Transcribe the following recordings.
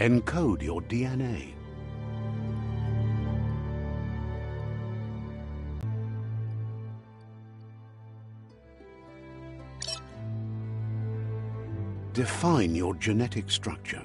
Encode your DNA. Define your genetic structure.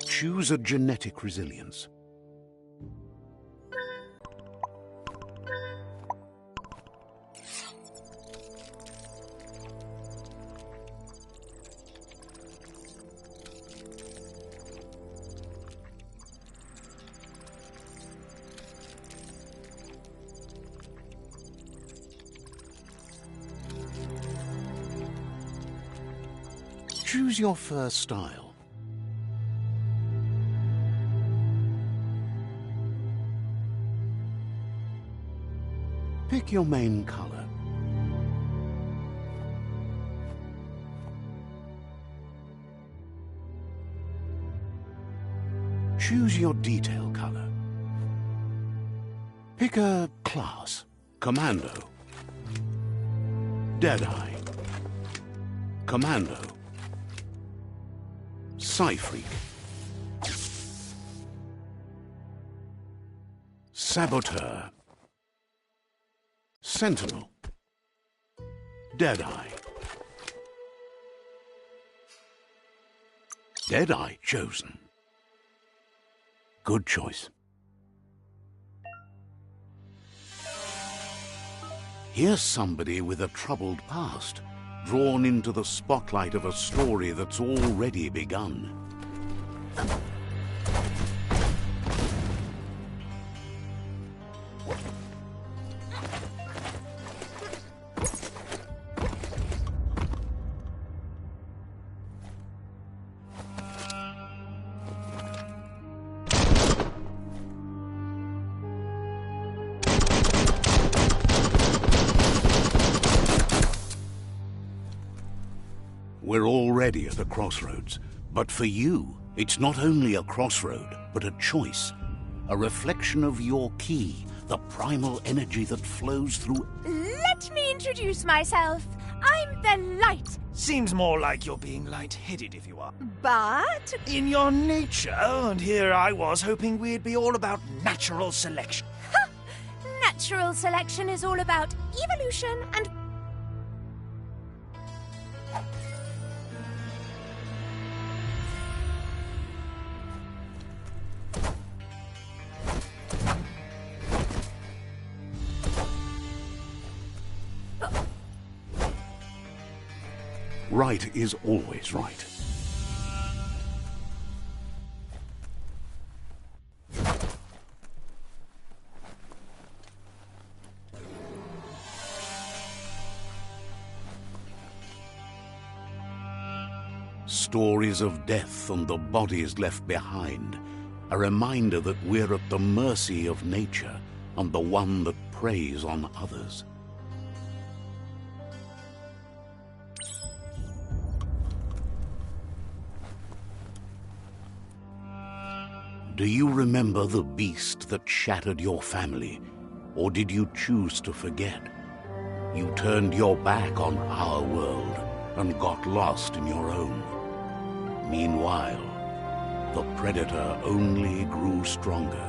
Choose a genetic resilience. Choose your fur style. Pick your main color. Choose your detail color. Pick a class. Commando. Deadeye. Commando. Psy-Freak. Saboteur. Sentinel. Deadeye. Deadeye chosen. Good choice. Here's somebody with a troubled past, drawn into the spotlight of a story that's already begun. We're already at a crossroads, but for you, it's not only a crossroad, but a choice. A reflection of your key, the primal energy that flows through... Let me introduce myself. I'm the Light. Seems more like you're being light-headed if you are. But... In your nature, and here I was hoping we'd be all about natural selection. Ha! Natural selection is all about evolution and... Right is always right. Stories of death and the bodies left behind, a reminder that we're at the mercy of nature and the one that preys on others. Do you remember the beast that shattered your family, or did you choose to forget? You turned your back on our world and got lost in your own. Meanwhile, the predator only grew stronger.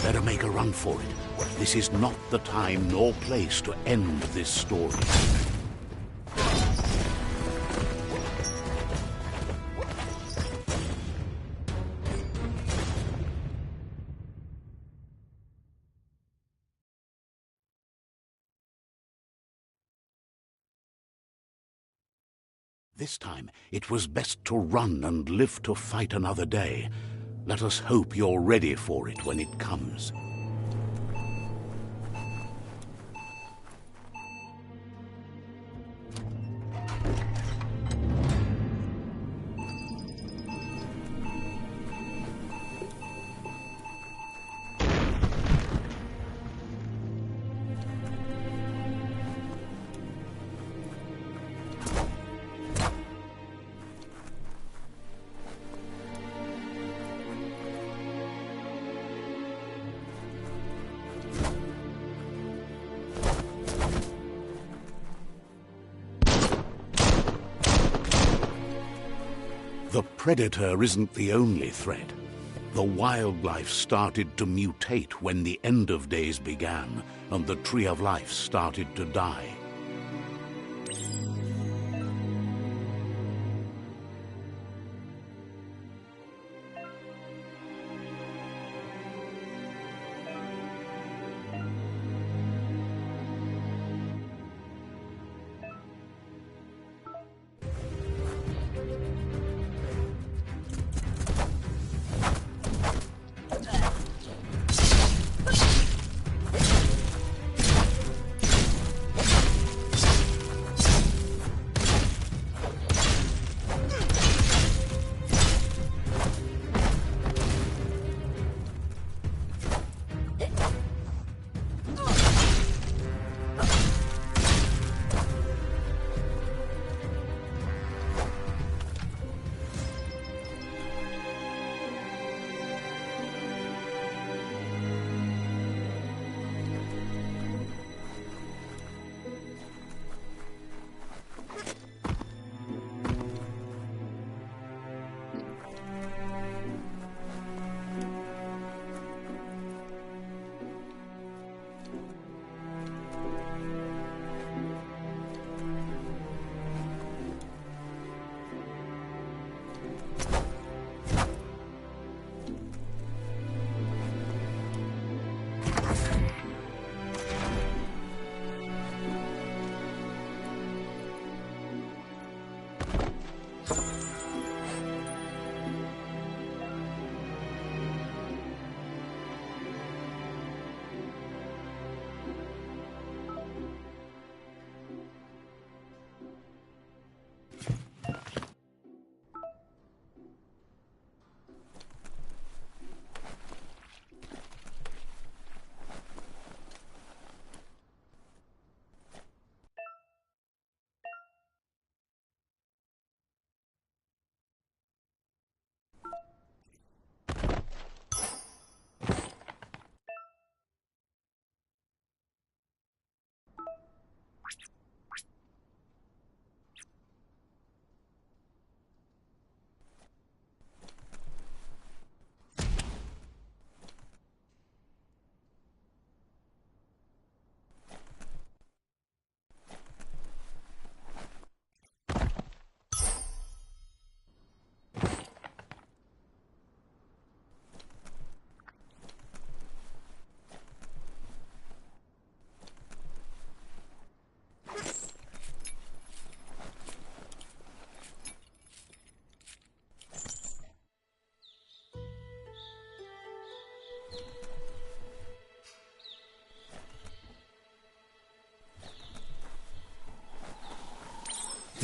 Better make a run for it. This is not the time nor place to end this story. This time, it was best to run and live to fight another day. Let us hope you're ready for it when it comes. The predator isn't the only threat. The wildlife started to mutate when the end of days began, and the tree of life started to die.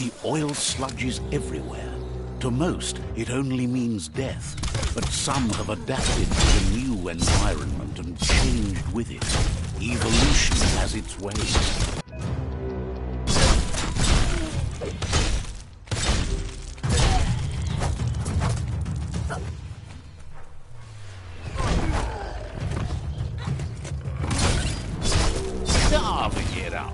The oil sludges everywhere. To most, it only means death, but some have adapted to the new environment and changed with it. Evolution has its ways. Get out.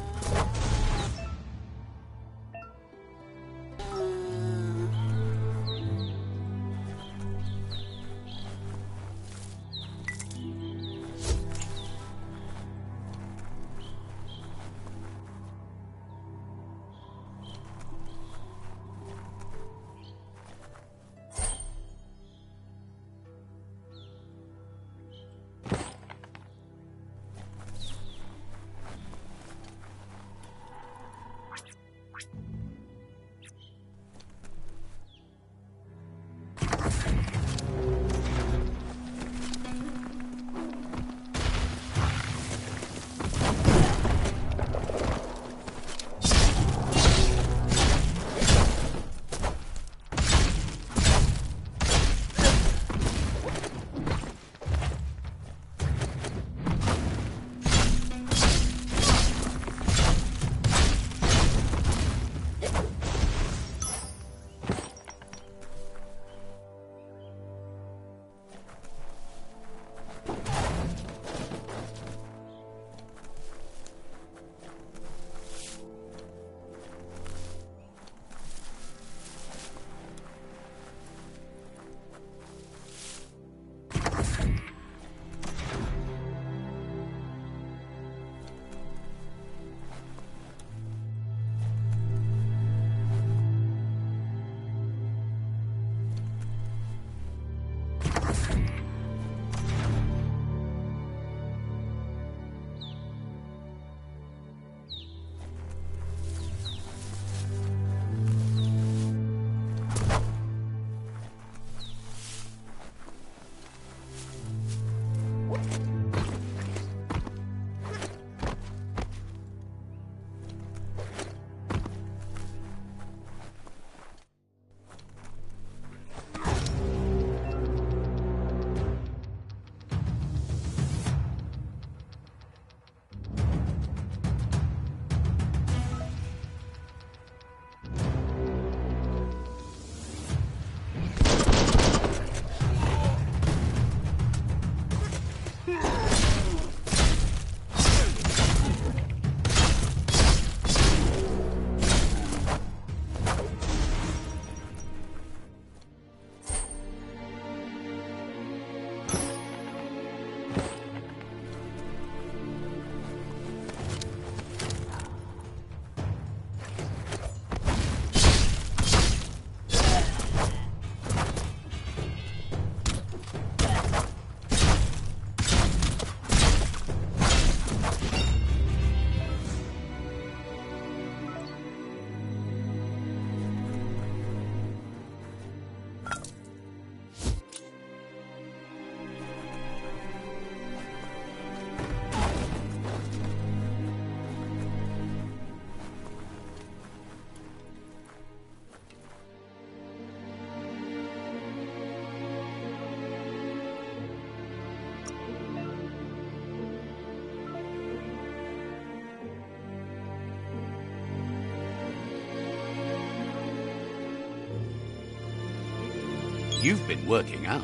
You've been working out.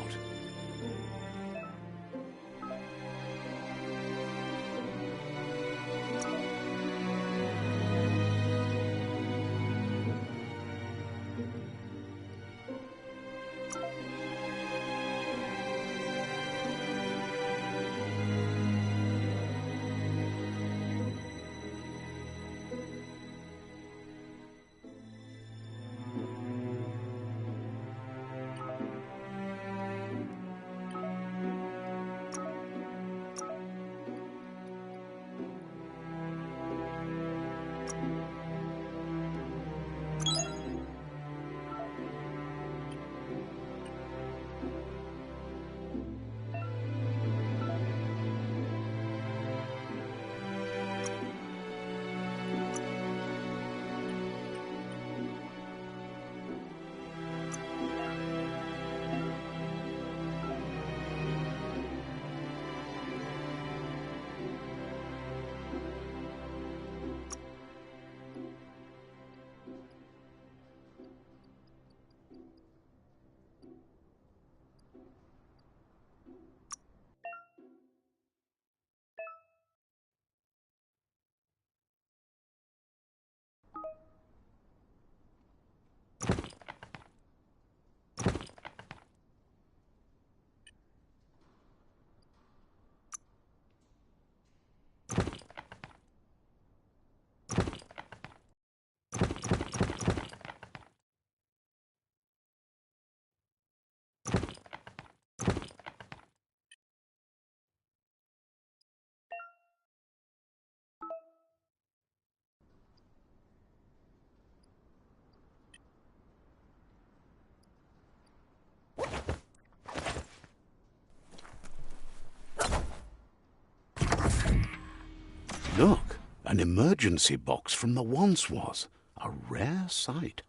Look, an emergency box from the once was. A rare sight.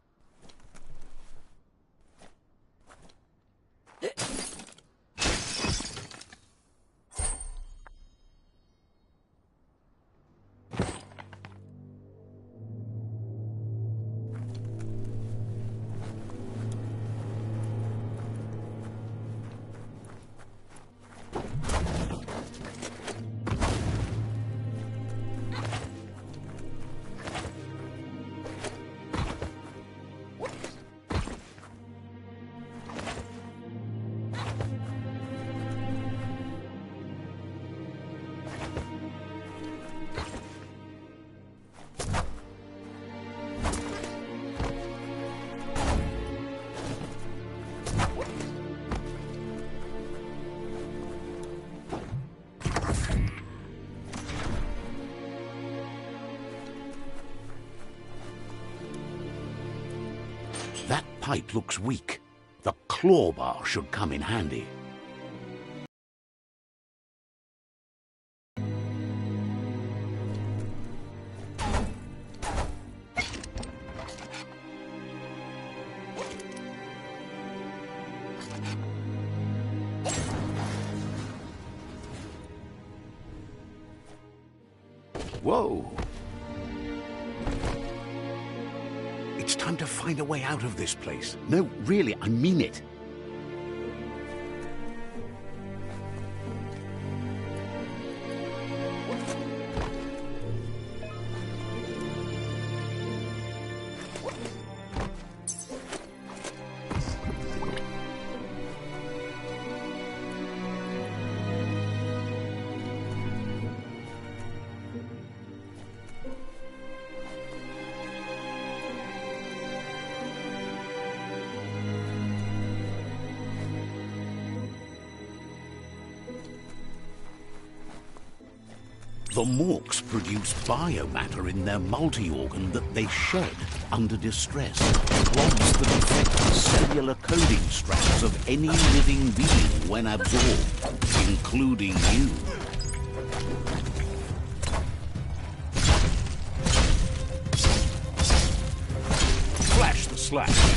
That pipe looks weak. The claw bar should come in handy. Whoa! It's time to find a way out of this place. No, really, I mean it. The Morks produce biomatter in their multi-organ that they shed under distress. Clogs that affect the cellular coding strands of any living being when absorbed, including you. Flash the slash.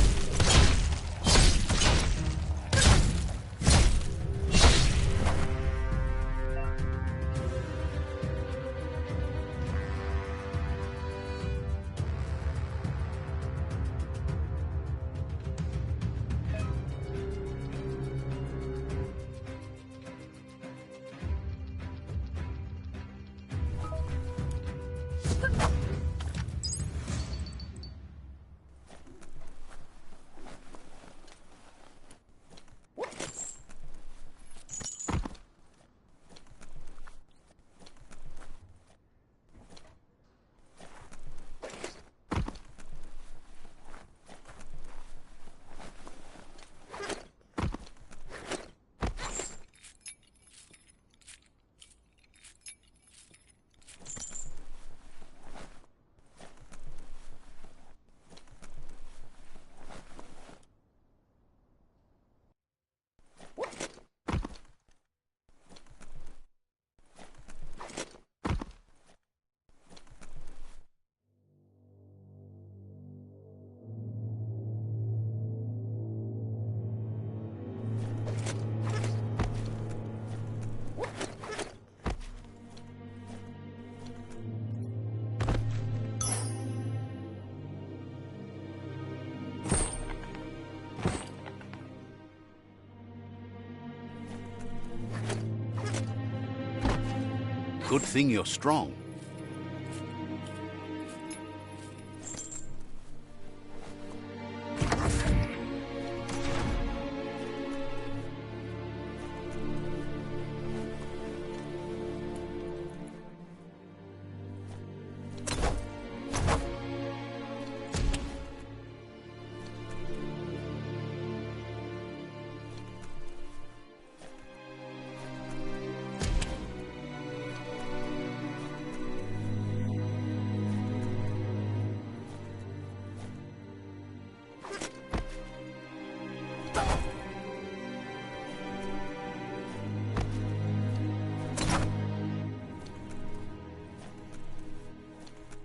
Good thing you're strong.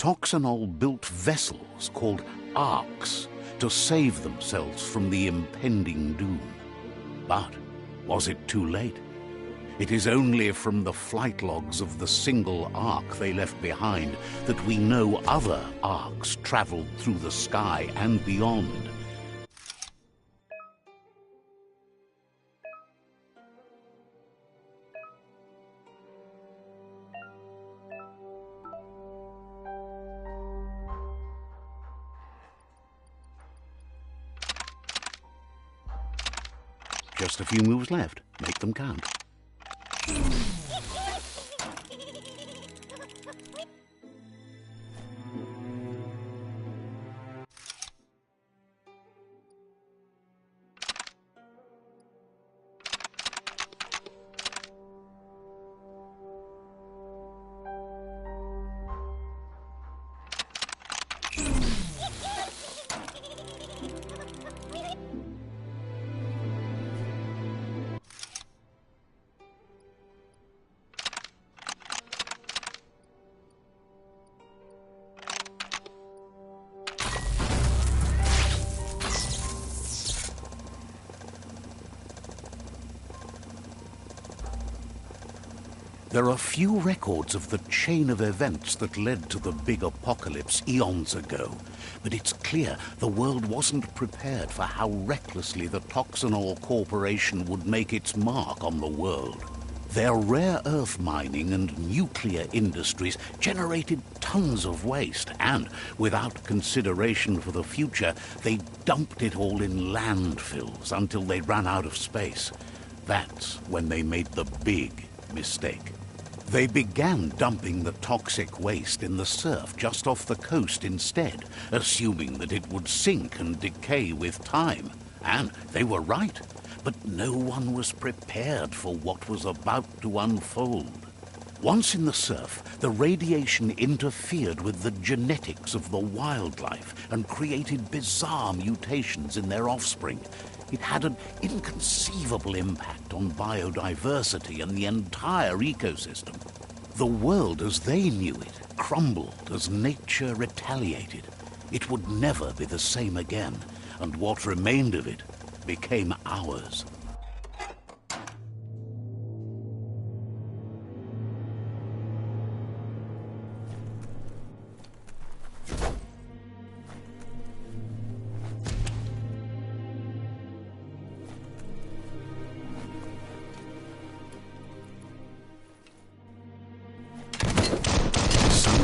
Toxanol built vessels called arks to save themselves from the impending doom. But was it too late? It is only from the flight logs of the single ark they left behind that we know other arks traveled through the sky and beyond. Just a few moves left. Make them count. There are few records of the chain of events that led to the big apocalypse eons ago, but it's clear the world wasn't prepared for how recklessly the Toxanol Corporation would make its mark on the world. Their rare earth mining and nuclear industries generated tons of waste, and without consideration for the future, they dumped it all in landfills until they ran out of space. That's when they made the big mistake. They began dumping the toxic waste in the surf just off the coast instead, assuming that it would sink and decay with time. And they were right, but no one was prepared for what was about to unfold. Once in the surf, the radiation interfered with the genetics of the wildlife and created bizarre mutations in their offspring. It had an inconceivable impact on biodiversity and the entire ecosystem. The world as they knew it crumbled as nature retaliated. It would never be the same again, and what remained of it became ours.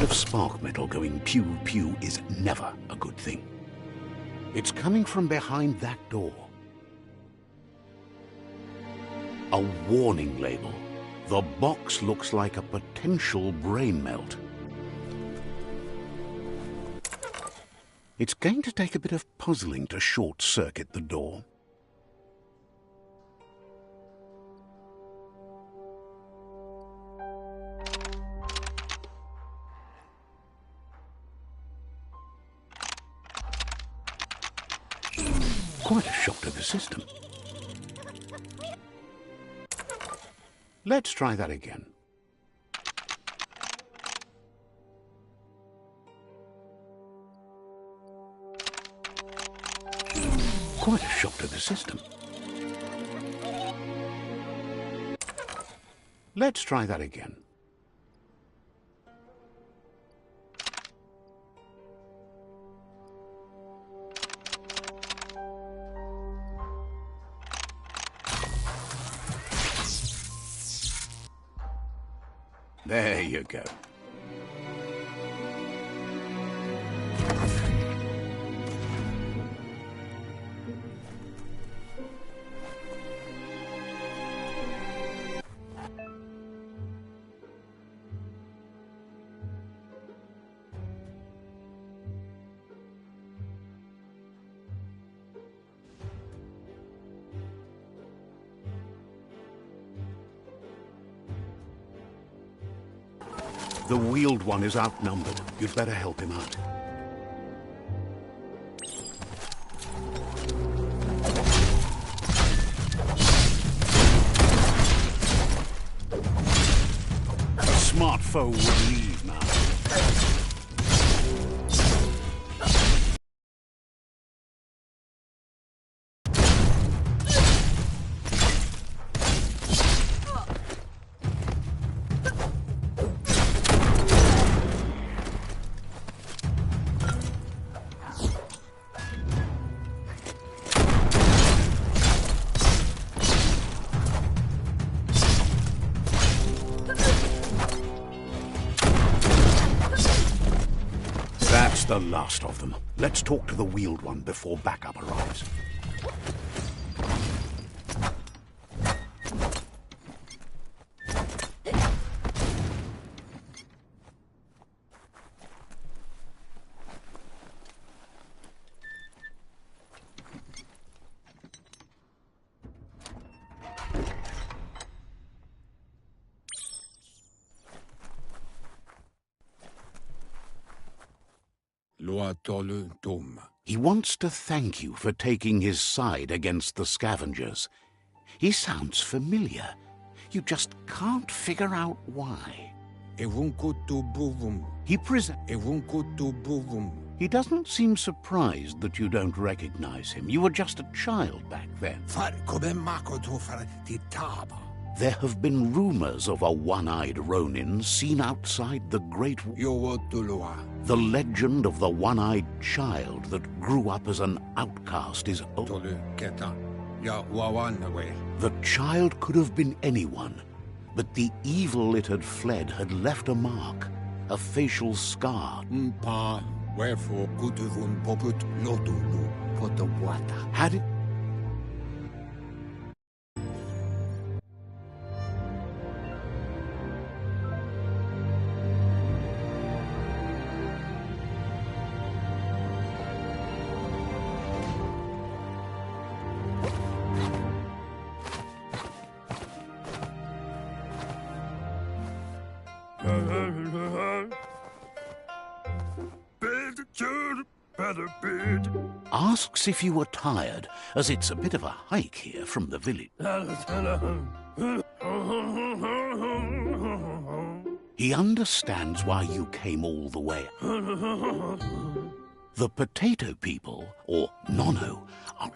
Of spark metal going pew-pew is never a good thing. It's coming from behind that door. A warning label. The box looks like a potential brain melt. It's going to take a bit of puzzling to short-circuit the door. Quite a shock to the system. Let's try that again. Quite a shock to the system. Let's try that again. There you go. The wheeled one is outnumbered. You'd better help him out. A smart foe would leave now. The last of them. Let's talk to the wheeled one before backup arrives. He wants to thank you for taking his side against the scavengers. He sounds familiar. You just can't figure out why. He doesn't seem surprised that you don't recognize him. You were just a child back then. There have been rumors of a one-eyed Ronin seen outside the Great... The legend of the one-eyed child that grew up as an outcast is... The child could have been anyone, but the evil it had fled had left a mark, a facial scar. Had it... Asks if you were tired, as it's a bit of a hike here from the village. He understands why you came all the way. The potato people, or Nono, are...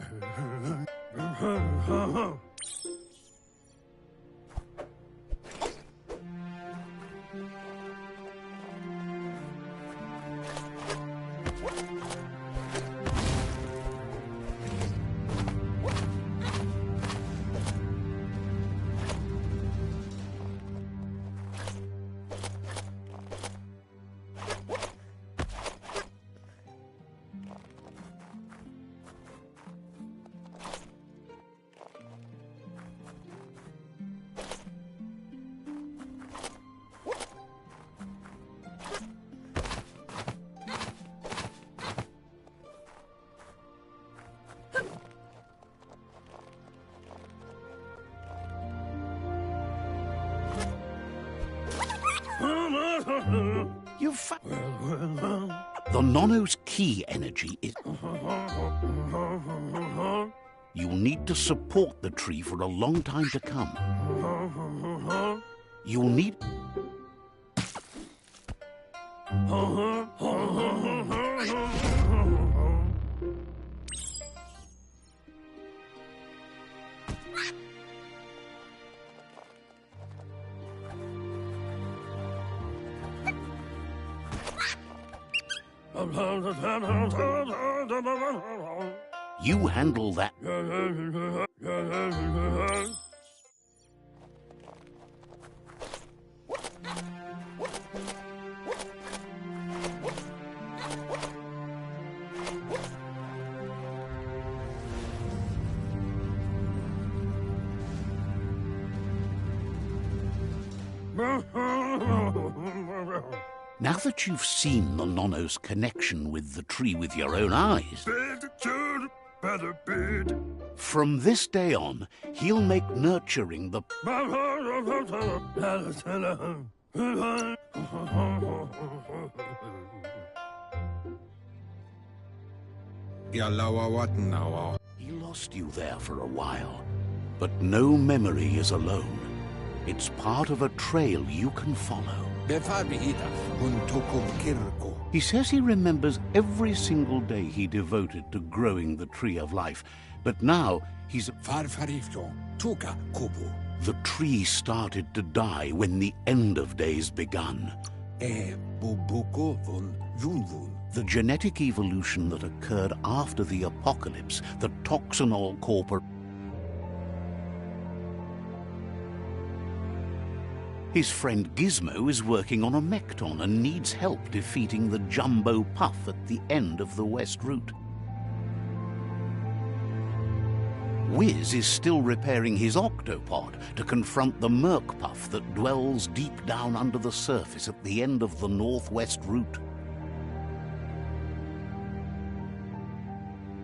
The Nono's key energy is... You'll need to support the tree for a long time to come. You'll need... You handle that. Now that you've seen the Nono's connection with the tree with your own eyes, from this day on, he'll make nurturing the... He lost you there for a while, but no memory is alone. It's part of a trail you can follow. He says he remembers every single day he devoted to growing the Tree of Life, but now he's... The tree started to die when the end of days begun. The genetic evolution that occurred after the apocalypse, the Toxinol Corpor... His friend Gizmo is working on a Mekton and needs help defeating the Jumbo Puff at the end of the West Route. Wiz is still repairing his octopod to confront the Merc Puff that dwells deep down under the surface at the end of the Northwest Route.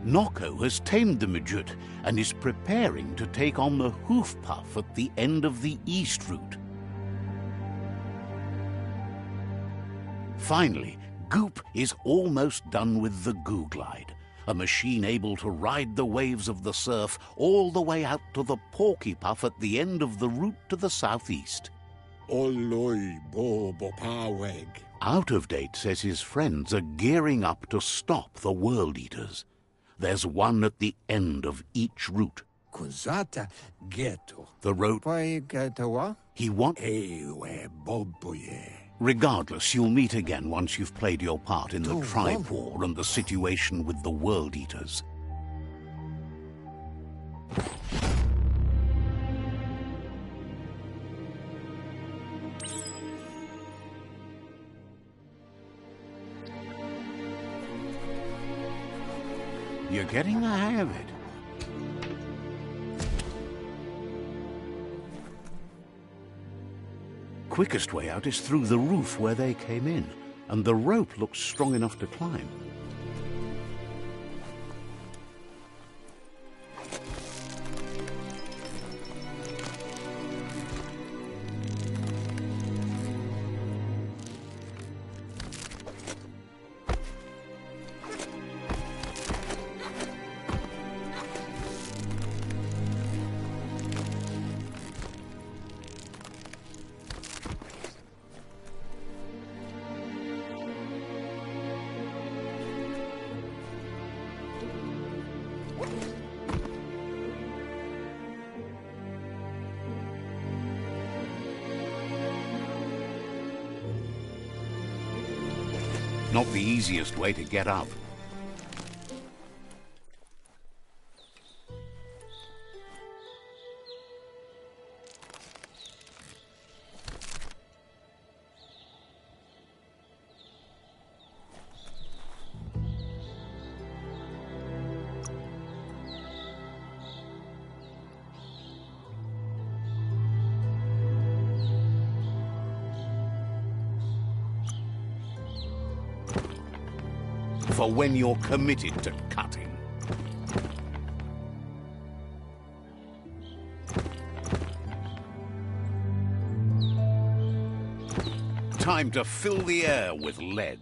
Nocco has tamed the Midget and is preparing to take on the Hoof Puff at the end of the East Route. Finally, Goop is almost done with the Goo Glide, a machine able to ride the waves of the surf all the way out to the Porky Puff at the end of the route to the southeast. Out of Date says his friends are gearing up to stop the World Eaters. There's one at the end of each route. The road he wants. Regardless, you'll meet again once you've played your part in the Tribe War and the situation with the World Eaters. You're getting the hang of it. Quickest way out is through the roof where they came in, and the rope looks strong enough to climb. Not the easiest way to get up. For when you're committed to cutting. Time to fill the air with lead.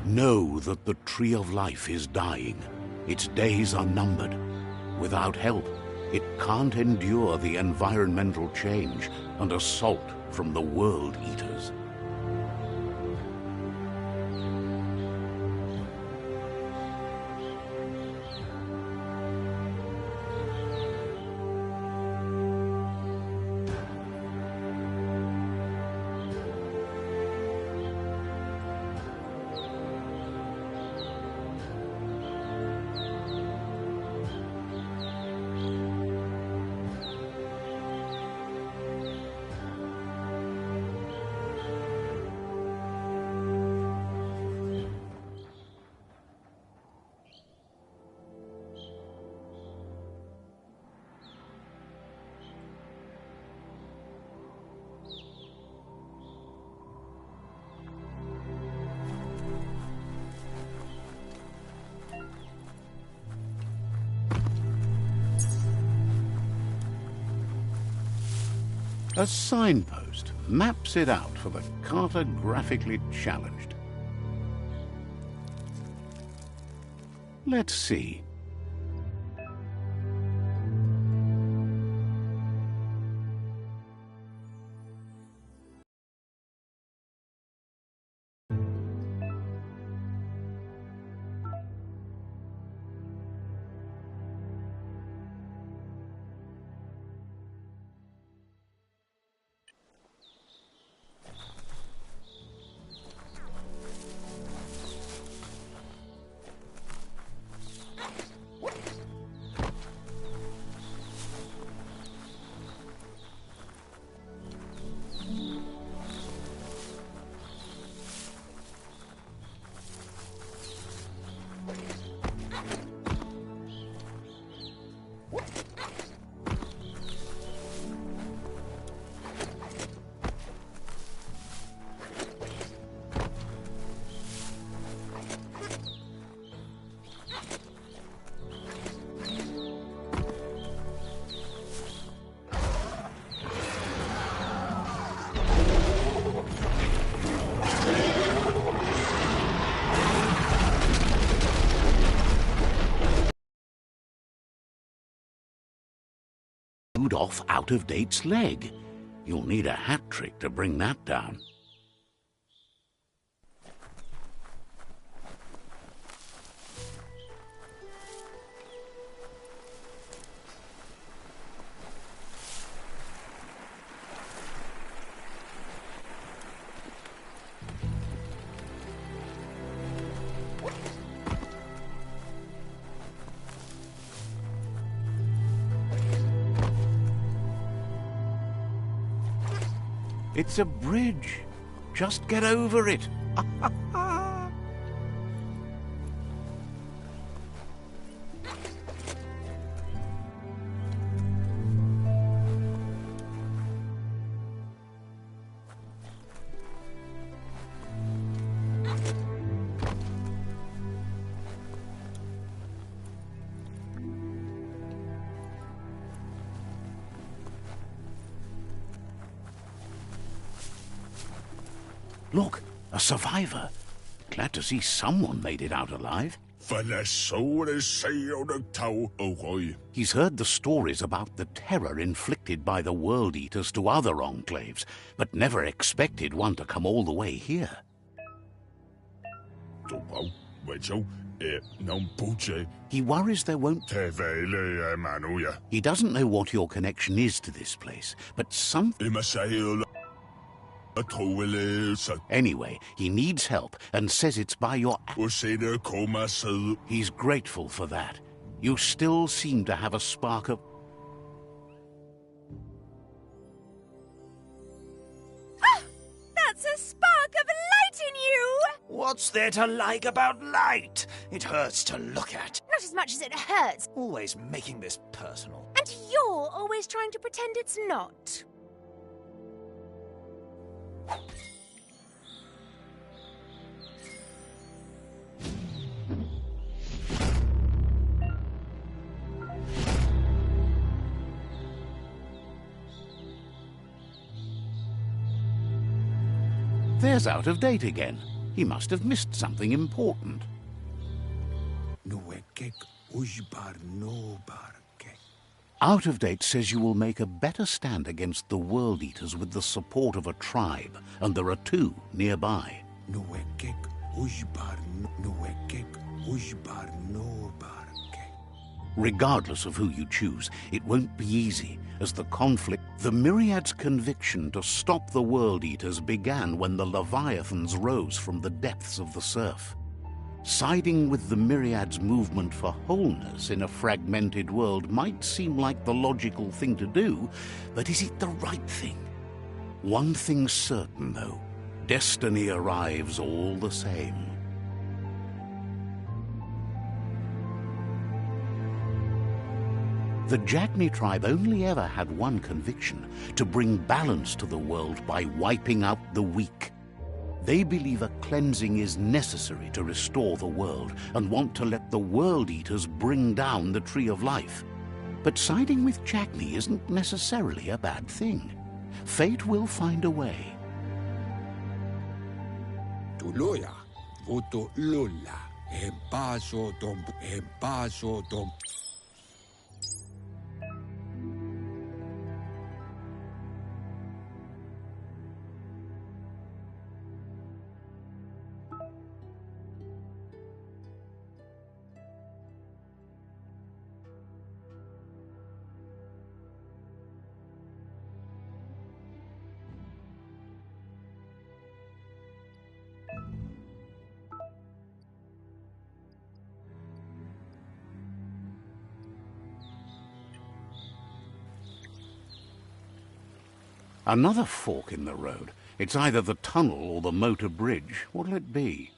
Know that the Tree of Life is dying. Its days are numbered. Without help, it can't endure the environmental change and assault from the World Eaters. A signpost maps it out for the cartographically challenged. Let's see. chewed off Out-of-Date's leg. You'll need a hat trick to bring that down. It's a bridge. Just get over it. Look, a survivor. Glad to see someone made it out alive. He's heard the stories about the terror inflicted by the World Eaters to other enclaves, but never expected one to come all the way here. He worries there won't... He doesn't know what your connection is to this place, but Anyway, he needs help and says it's by your... He's grateful for that. You still seem to have a spark of... That's a spark of light in you! What's there to like about light? It hurts to look at. Not as much as it hurts. Always making this personal. And you're always trying to pretend it's not. There's Out-of-Date again. He must have missed something important. Out-of-Date says you will make a better stand against the World Eaters with the support of a tribe, and there are 2 nearby. Regardless of who you choose, it won't be easy, as the conflict... The Myriad's conviction to stop the World Eaters began when the Leviathans rose from the depths of the surf. Siding with the Myriad's movement for wholeness in a fragmented world might seem like the logical thing to do, but is it the right thing? One thing's certain, though. Destiny arrives all the same. The Jagni tribe only ever had one conviction: to bring balance to the world by wiping out the weak. They believe a cleansing is necessary to restore the world and want to let the World Eaters bring down the Tree of Life. But siding with Jagni isn't necessarily a bad thing. Fate will find a way. Tuloya, voto Lola, empaso dom, empaso dom. Another fork in the road. It's either the tunnel or the motor bridge. What'll it be?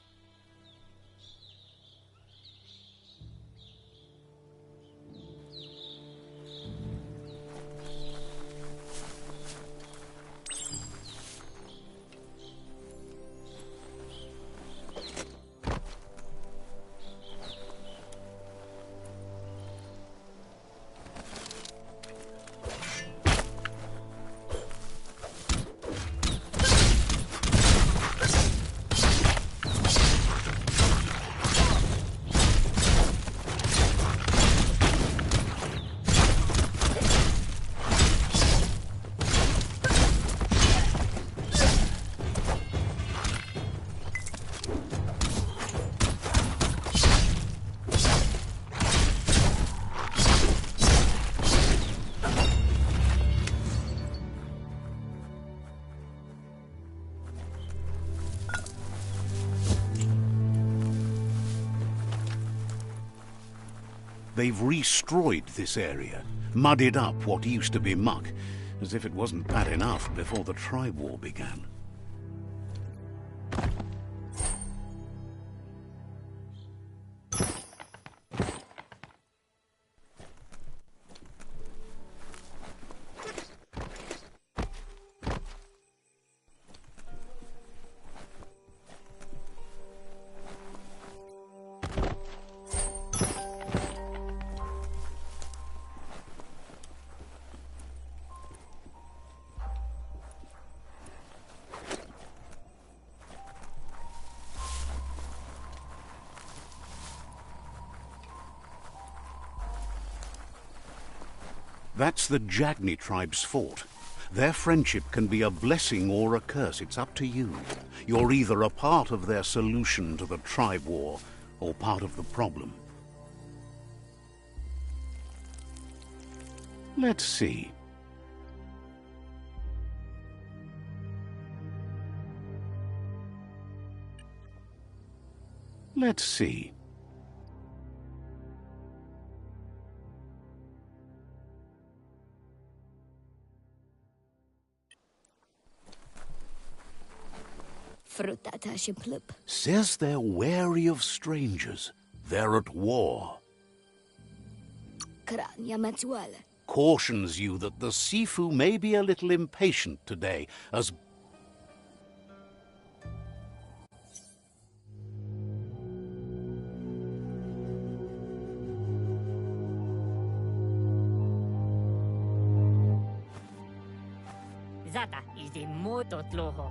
They've destroyed this area, muddied up what used to be muck, as if it wasn't bad enough before the tribe war began. That's the Jagni tribe's fort. Their friendship can be a blessing or a curse. It's up to you. You're either a part of their solution to the tribe war or part of the problem. Let's see. Let's see. Says they're wary of strangers. They're at war. Cautions you that the Sifu may be a little impatient today, as Zata is the moto tloho.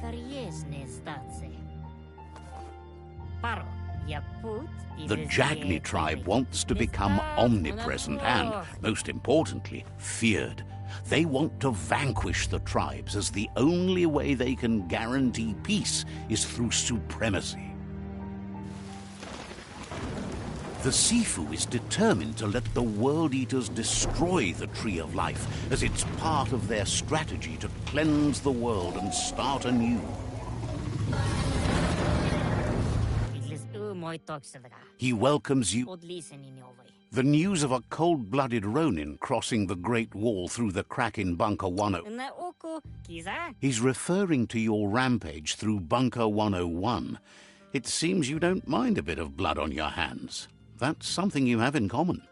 Kariesne statse. Paro, yaput. the Jagni tribe wants to become omnipresent and, most importantly, feared. They want to vanquish the tribes, as the only way they can guarantee peace is through supremacy. The Sifu is determined to let the World Eaters destroy the Tree of Life, as it's part of their strategy to cleanse the world and start anew. He welcomes you. The news of a cold-blooded Ronin crossing the Great Wall through the crack in Bunker 101. He's referring to your rampage through Bunker 101. It seems you don't mind a bit of blood on your hands. That's something you have in common.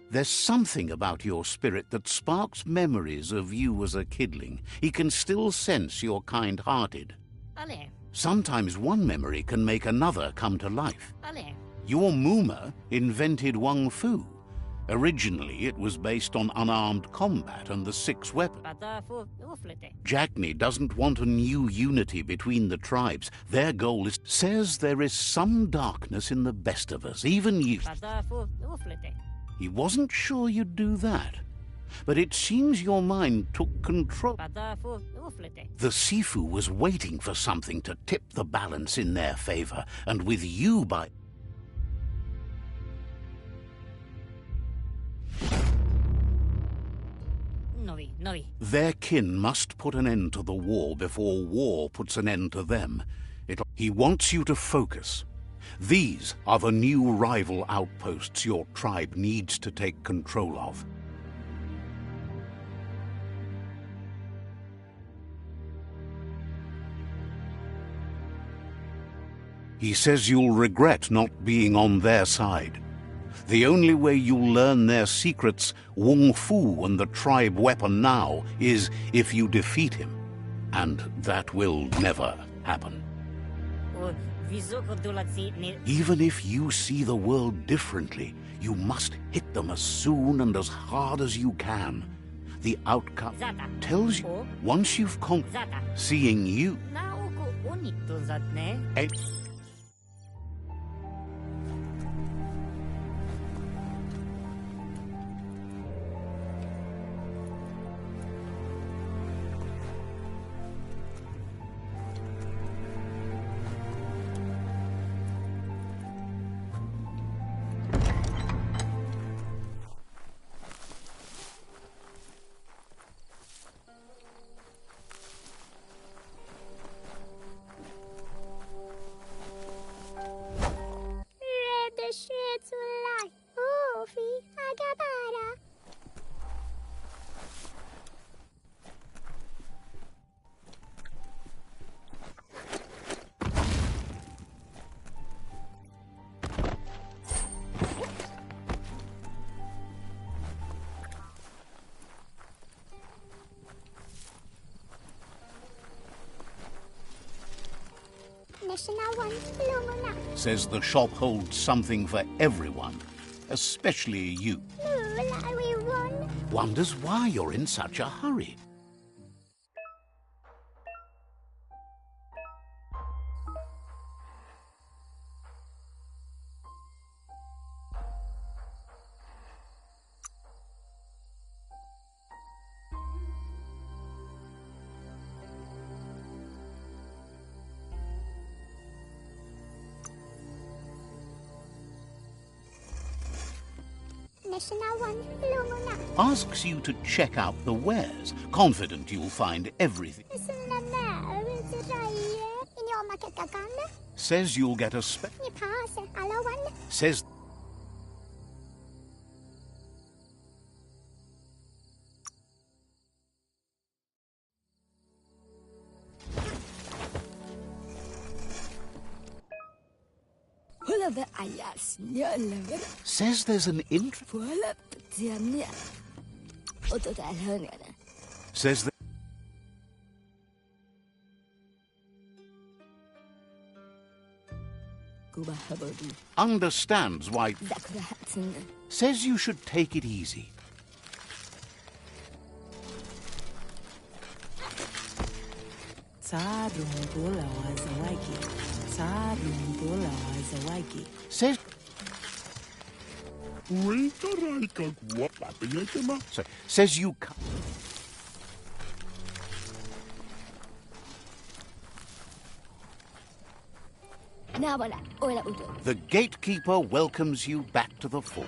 There's something about your spirit that sparks memories of you as a kidling. He can still sense you're kind-hearted. Sometimes one memory can make another come to life. Your Muma invented Wung Fu. Originally, it was based on unarmed combat and the 6 weapons. Jagni doesn't want a new unity between the tribes. Their goal is... Says there is some darkness in the best of us, even you. He wasn't sure you'd do that. But it seems your mind took control. The Sifu was waiting for something to tip the balance in their favor, and with you by... Their kin must put an end to the war before war puts an end to them. He wants you to focus. These are the new rival outposts your tribe needs to take control of. He says you'll regret not being on their side. The only way you'll learn their secrets, Wung Fu and the tribe weapon now, is if you defeat him. And that will never happen. Even if you see the world differently, you must hit them as soon and as hard as you can. The outcome tells you, once you've conquered, seeing you... Says the shop holds something for everyone, especially you. Wonders why you're in such a hurry. Asks you to check out the wares, confident you'll find everything. Says you'll get a says says there's an says that understands why. Says you should take it easy. Says says you can't. The gatekeeper welcomes you back to the fort.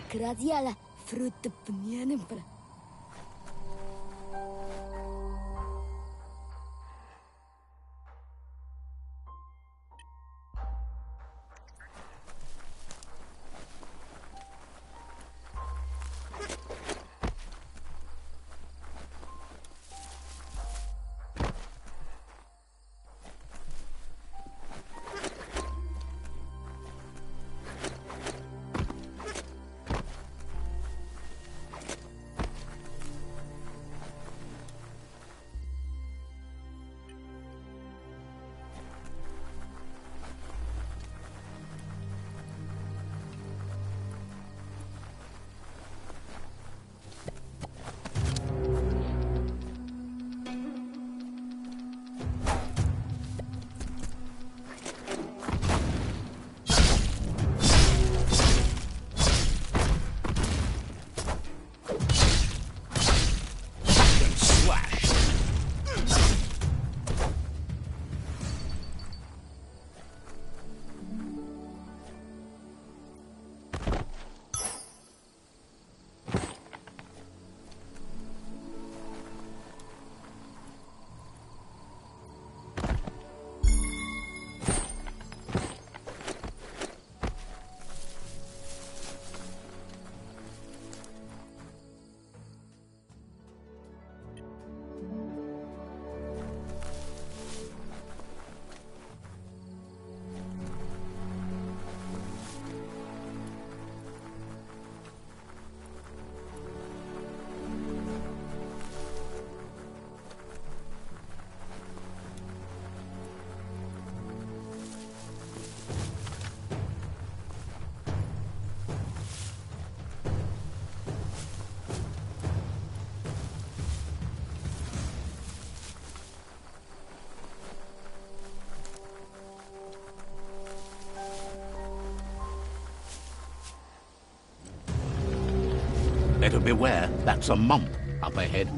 Better beware, that's a mump up ahead.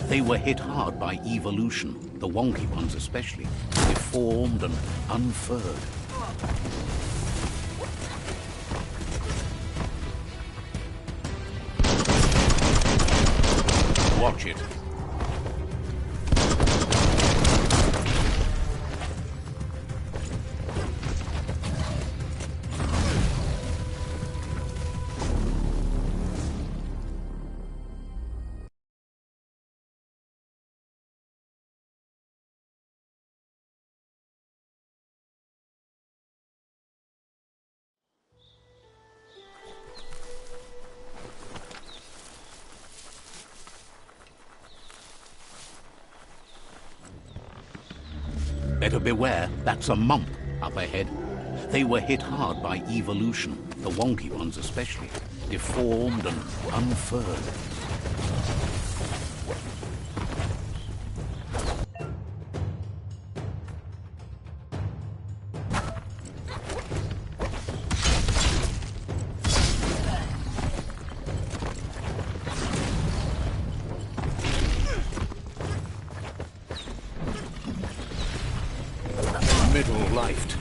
They were hit hard by evolution, the wonky ones especially, deformed and unfurred. Watch it. Better beware, that's a mump up up ahead. They were hit hard by evolution, the wonky ones especially, deformed and unfurled. Middle-lifed.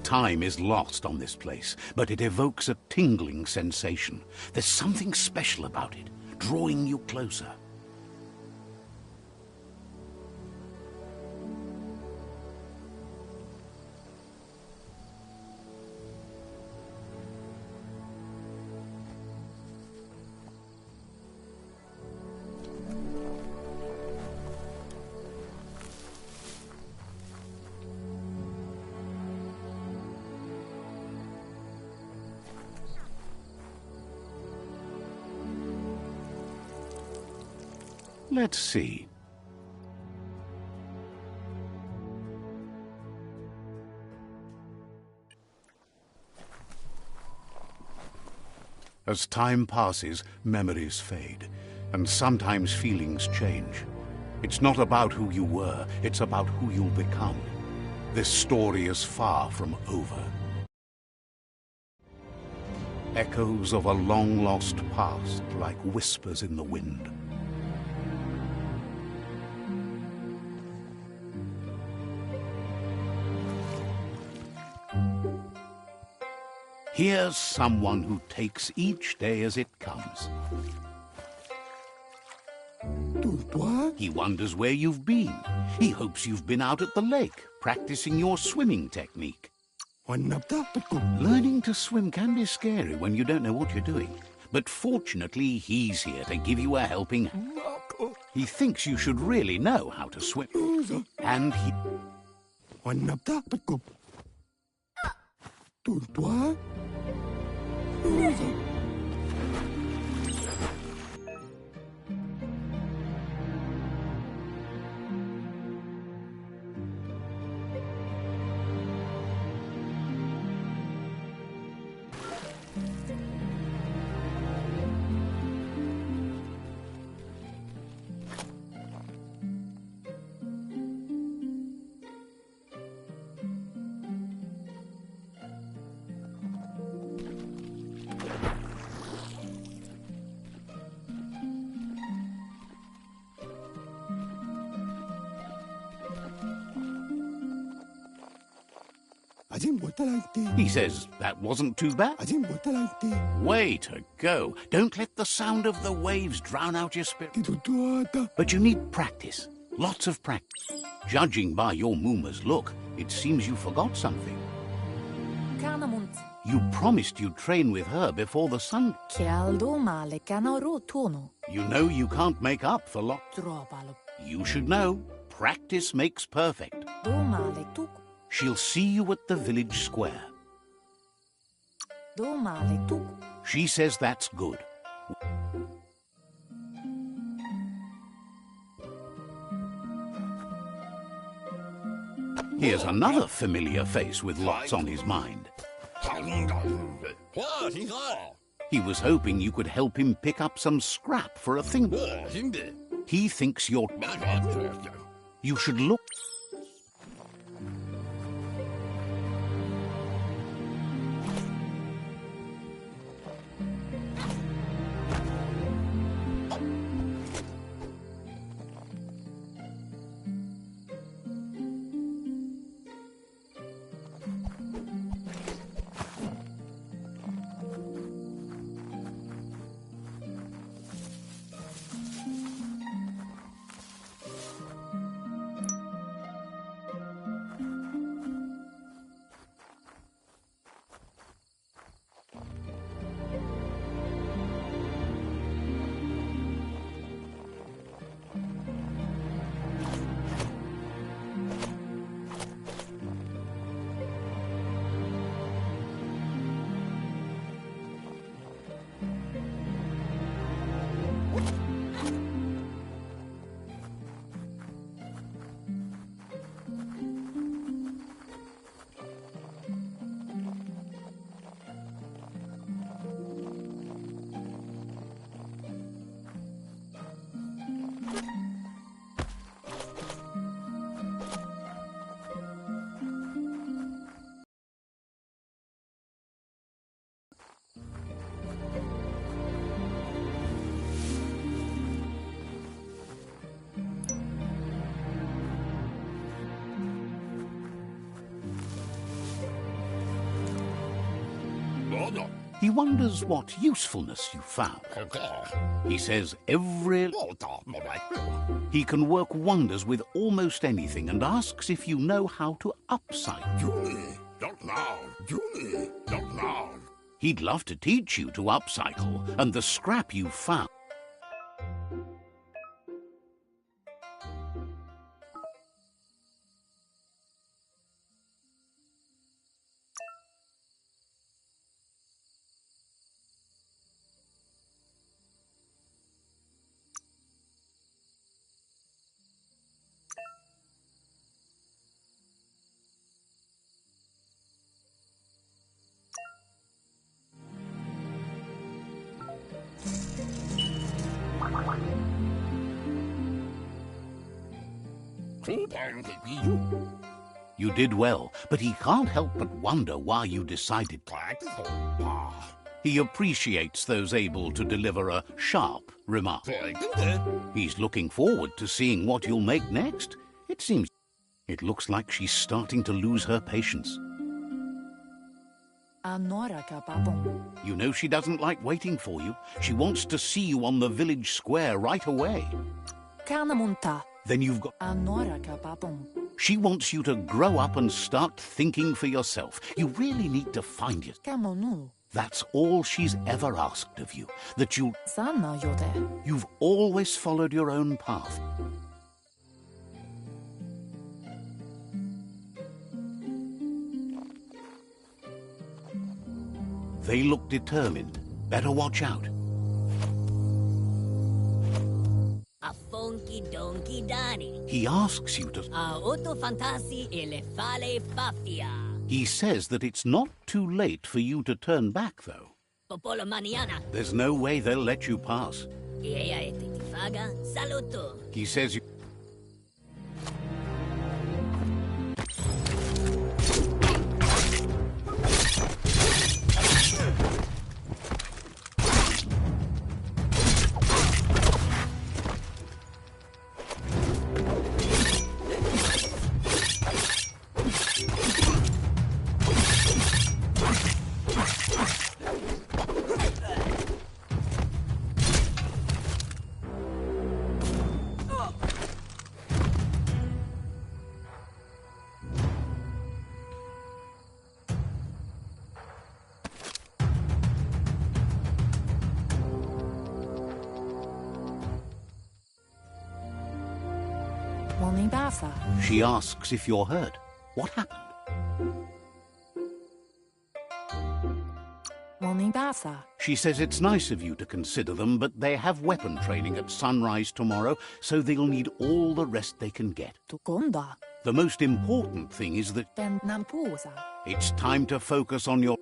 Time is lost on this place, but it evokes a tingling sensation. There's something special about it, drawing you closer. Let's see. As time passes, memories fade, and sometimes feelings change. It's not about who you were, it's about who you'll become. This story is far from over. Echoes of a long-lost past, like whispers in the wind. Here's someone who takes each day as it comes. He wonders where you've been. He hopes you've been out at the lake, practicing your swimming technique. Learning to swim can be scary when you don't know what you're doing. But fortunately, he's here to give you a helping hand. He thinks you should really know how to swim. And he... He says that wasn't too bad. Way to go. Don't let the sound of the waves drown out your spirit. But you need practice. Lots of practice. Judging by your Mooma's look, it seems you forgot something. You promised you'd train with her before the sun. You know you can't make up for You should know. Practice makes perfect. She'll see you at the village square. She says that's good. Here's another familiar face with lots on his mind. He was hoping you could help him pick up some scrap for a thing. He thinks you're... You should look... He wonders what usefulness you found. He says he can work wonders with almost anything and asks if you know how to upcycle. He'd love to teach you to upcycle, and the scrap you found. You did well, but he can't help but wonder why you decided. He appreciates those able to deliver a sharp remark. He's looking forward to seeing what you'll make next. It looks like she's starting to lose her patience. You know she doesn't like waiting for you. She wants to see you on the village square right away. Then you've got... She wants you to grow up and start thinking for yourself. You really need to find it. That's all she's ever asked of you. That you've always followed your own path. They look determined. Better watch out. A funky donkey Danny. He asks you to... A otto fantasi e le fale faffia. He says that it's not too late for you to turn back, though. Popolo maniana. There's no way they'll let you pass. Ea e ti faga saluto. He says you... She asks if you're hurt. What happened? She says it's nice of you to consider them, but they have weapon training at sunrise tomorrow, so they'll need all the rest they can get. The most important thing is that it's time to focus on your...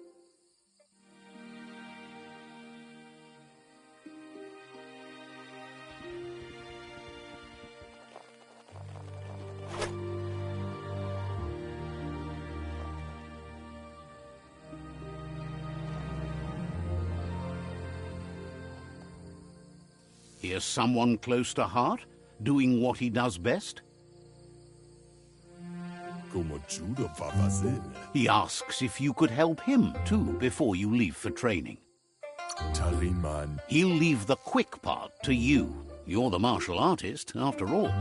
Here's someone close to heart, doing what he does best. He asks if you could help him, too, before you leave for training. He'll leave the quick part to you. You're the martial artist, after all.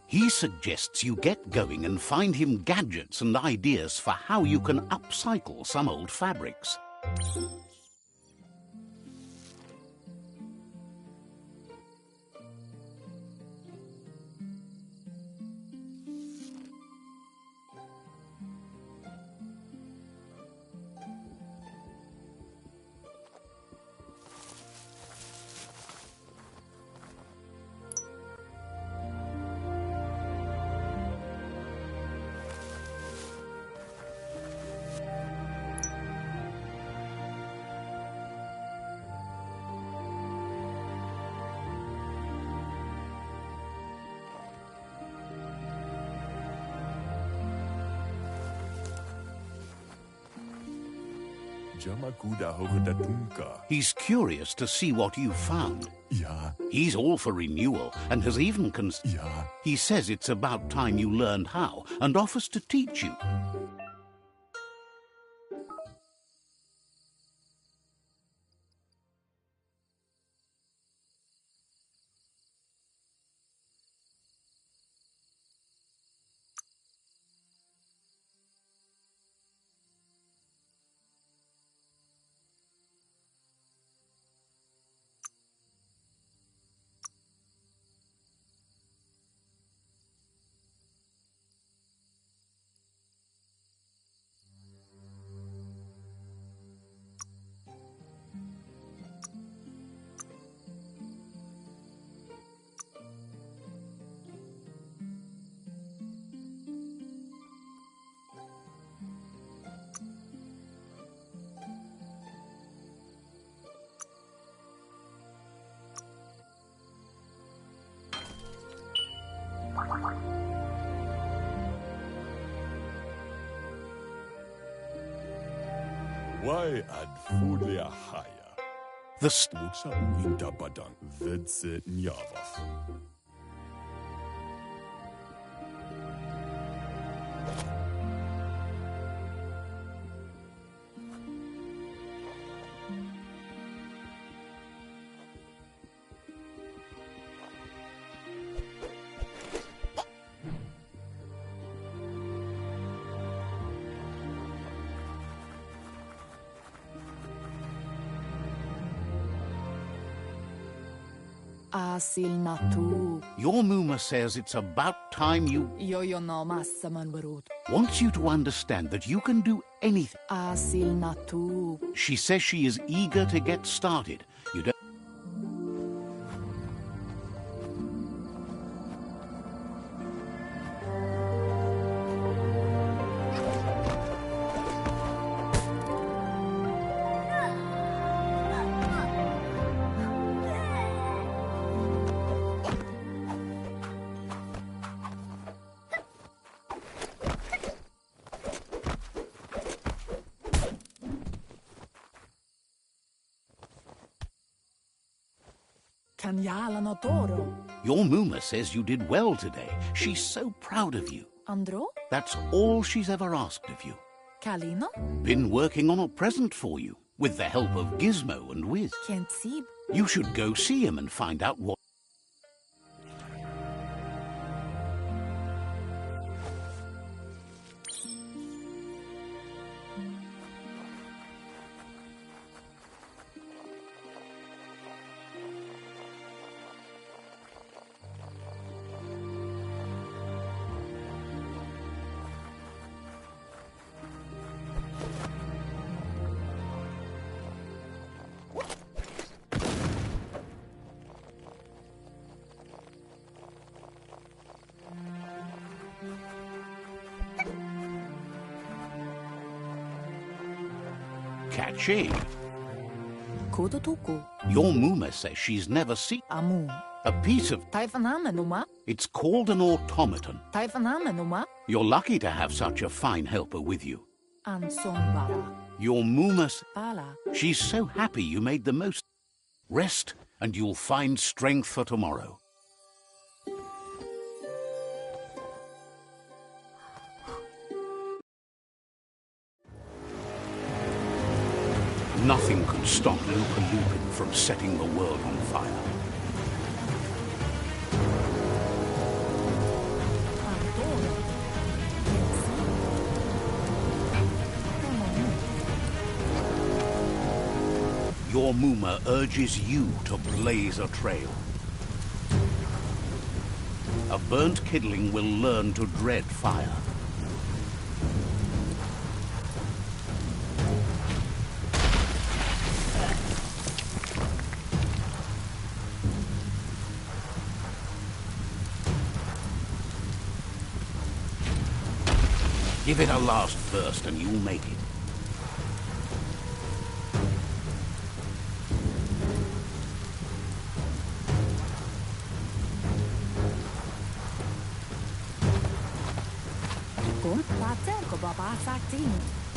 He suggests you get going and find him gadgets and ideas for how you can upcycle some old fabrics. He's curious to see what you've found. He's all for renewal and has even He says it's about time you learned how and offers to teach you. Why ad fulia haya? The Wuksa uinta badang vedse nyavaf. Your Muma says it's about time you... Wants you to understand that you can do anything. She says she is eager to get started. You don't... Your Muma says you did well today. She's so proud of you. Andro? That's all she's ever asked of you. Kalino? Been working on a present for you, with the help of Gizmo and Wiz. Kensib? You should go see him and find out what... Catching. Kudutuku. Your Muma says she's never seen Amu. a piece of... Taifanamenuma. It's called an automaton. Taifanamenuma. You're lucky to have such a fine helper with you. Ansonbara. Your Muma... Bala. She's so happy you made the most. Rest, and you'll find strength for tomorrow. Nothing could stop Lupa Lupin from setting the world on fire. Your Muma urges you to blaze a trail. A burnt kidling will learn to dread fire. Give it a last burst and you'll make it.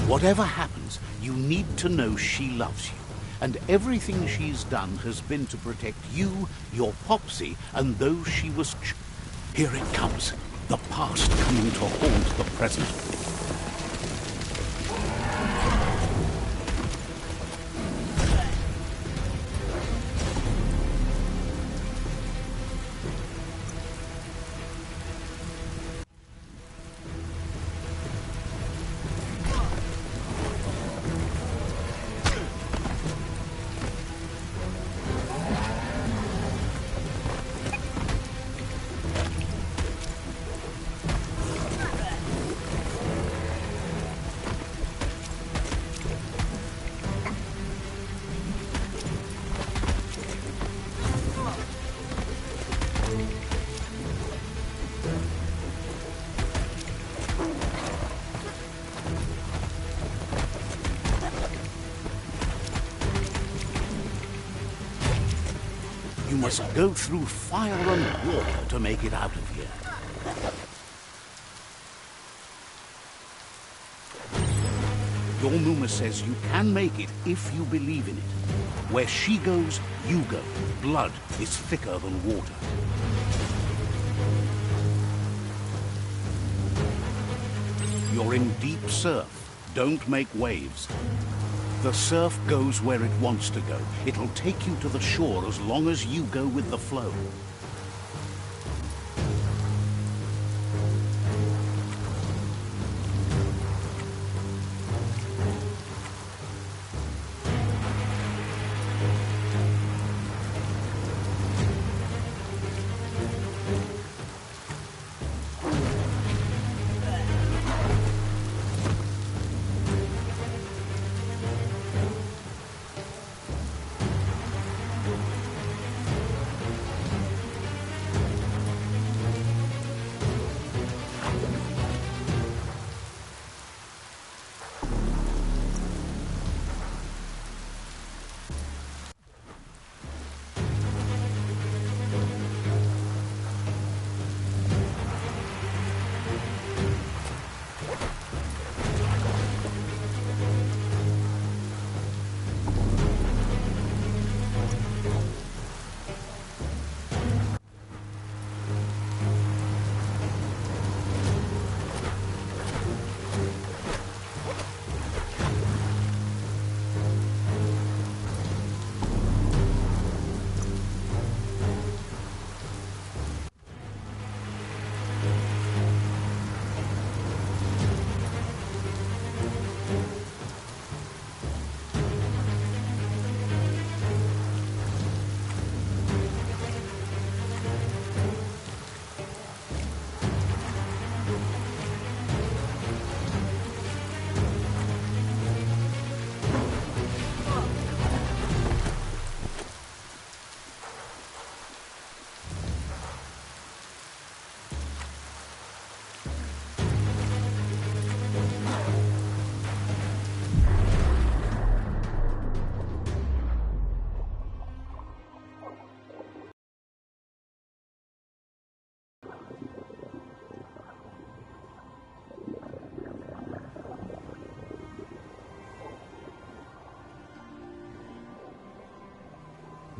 Whatever happens, you need to know she loves you. And everything she's done has been to protect you, your Popsy, and those she was... Here it comes. The past coming to haunt the present. You must go through fire and water to make it out of here. Your Muma says you can make it if you believe in it. Where she goes, you go. Blood is thicker than water. You're in deep surf. Don't make waves. The surf goes where it wants to go. It'll take you to the shore as long as you go with the flow.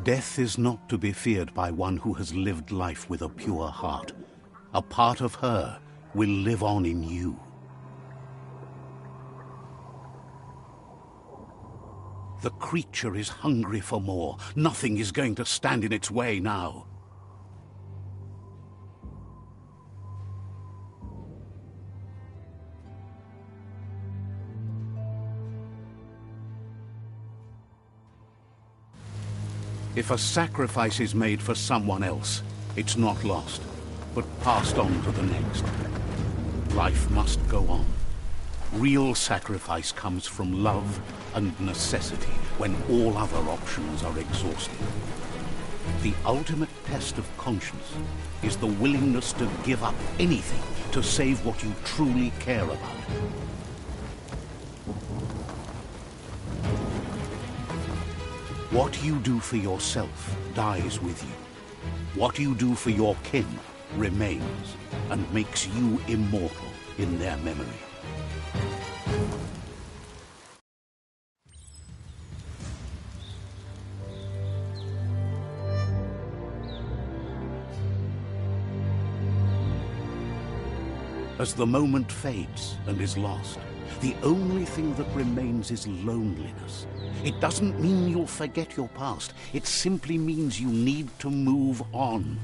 Death is not to be feared by one who has lived life with a pure heart. A part of her will live on in you. The creature is hungry for more. Nothing is going to stand in its way now. If a sacrifice is made for someone else, it's not lost, but passed on to the next. Life must go on. Real sacrifice comes from love and necessity when all other options are exhausted. The ultimate test of conscience is the willingness to give up anything to save what you truly care about. What you do for yourself dies with you. What you do for your kin remains and makes you immortal in their memory. As the moment fades and is lost, the only thing that remains is loneliness. It doesn't mean you'll forget your past. It simply means you need to move on.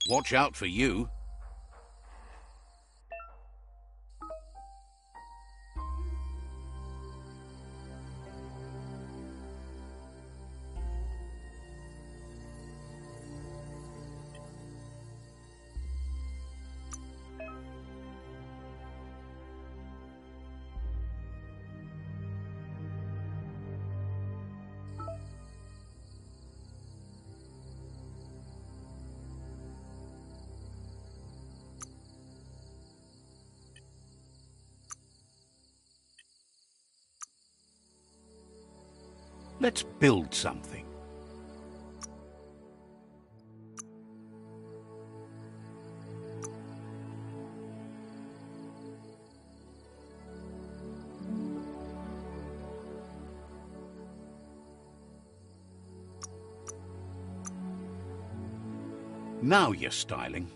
Watch out for you. Let's build something. Now you're styling.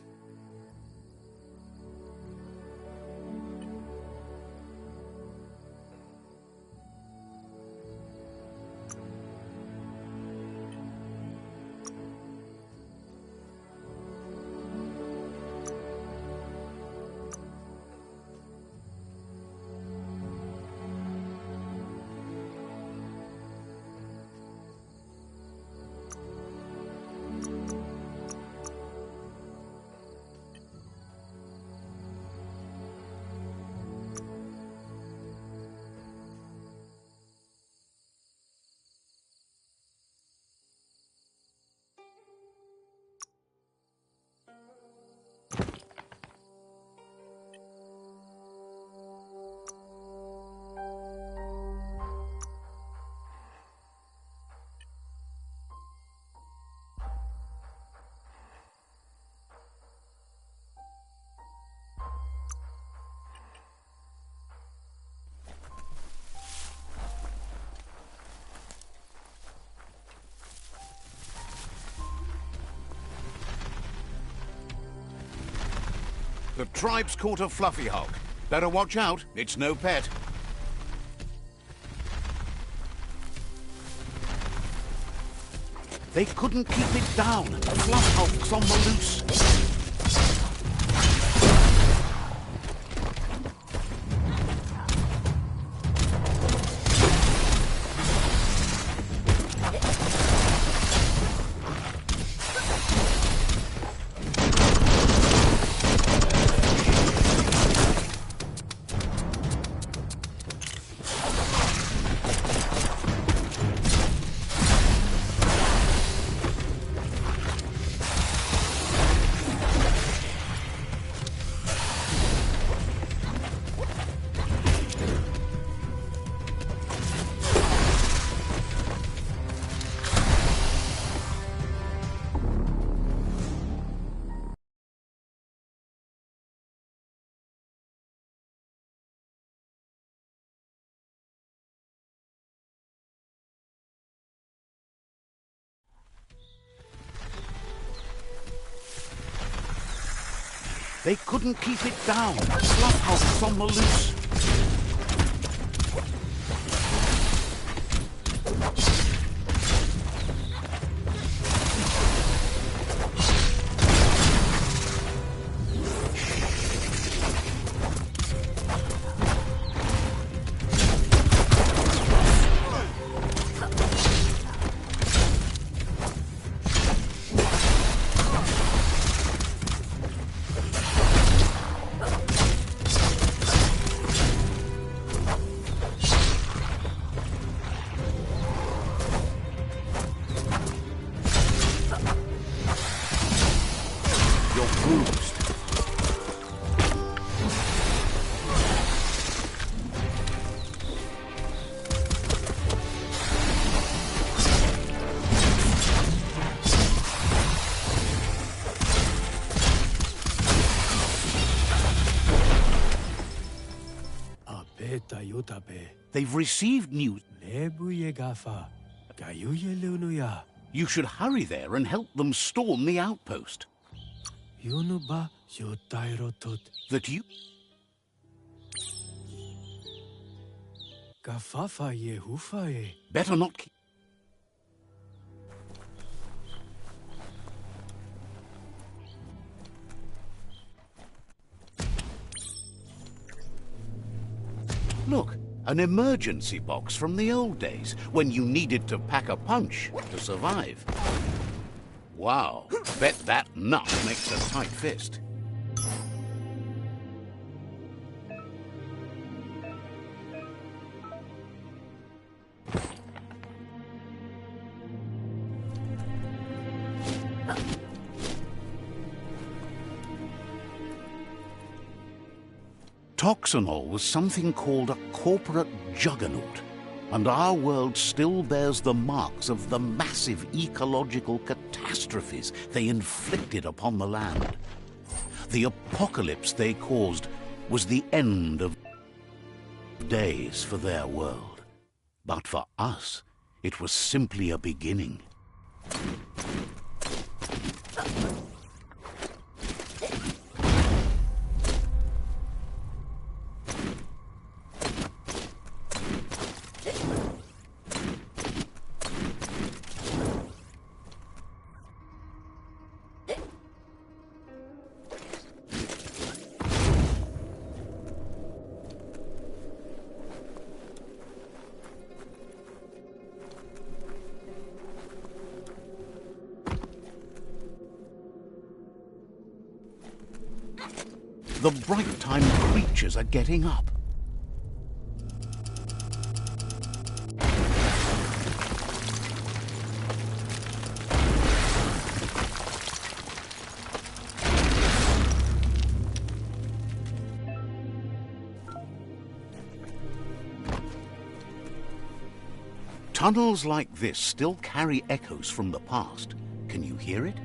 The tribe's caught a fluffy hulk. Better watch out, it's no pet. They couldn't keep it down. Fluff hulk's on the loose. They couldn't keep it down. Clubhouse was on the loose. They've received news. You should hurry there and help them storm the outpost. That you... Better not... Look, an emergency box from the old days, when you needed to pack a punch to survive. Wow, bet that nut makes a tight fist. Toxanol was something called a corporate juggernaut, and our world still bears the marks of the massive ecological catastrophes they inflicted upon the land. The apocalypse they caused was the end of days for their world. But for us, it was simply a beginning. The bright time creatures are getting up. Tunnels like this still carry echoes from the past. Can you hear it?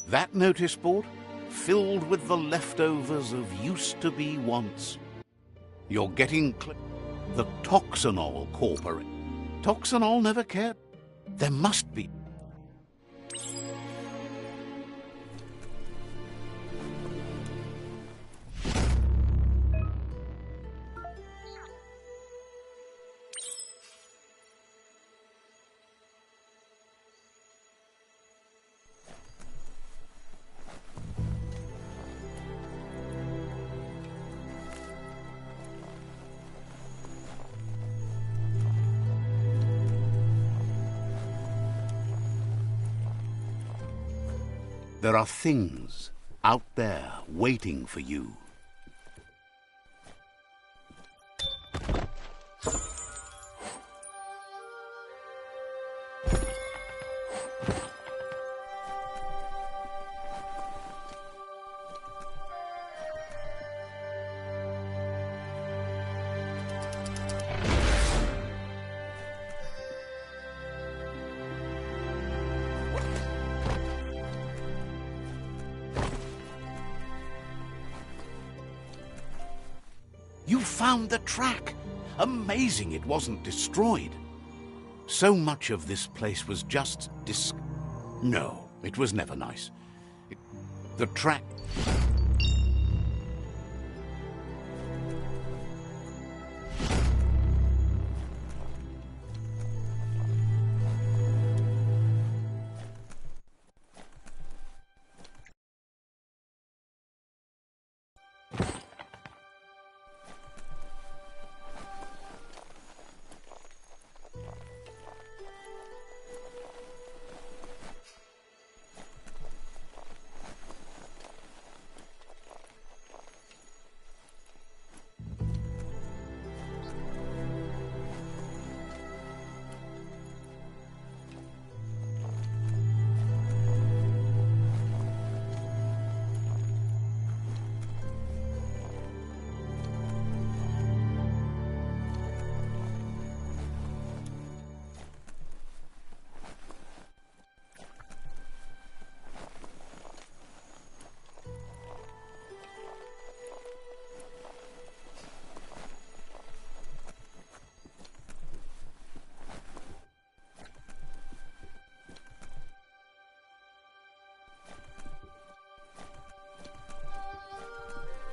That notice board? Filled with the leftovers of used-to-be wants. You're getting the Toxanol Corporate. Toxanol never cared. There must be. There are things out there waiting for you. You found the track! Amazing it wasn't destroyed. So much of this place was just No, it was never nice. The track...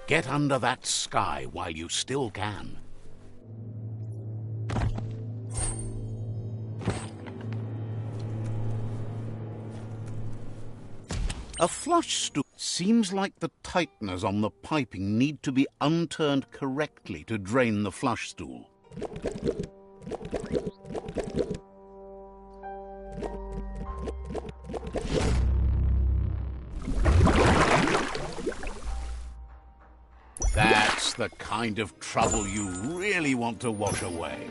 Get under that sky while you still can. A flush stool. Seems like the tighteners on the piping need to be unturned correctly to drain the flush stool. That's the kind of trouble you really want to wash away.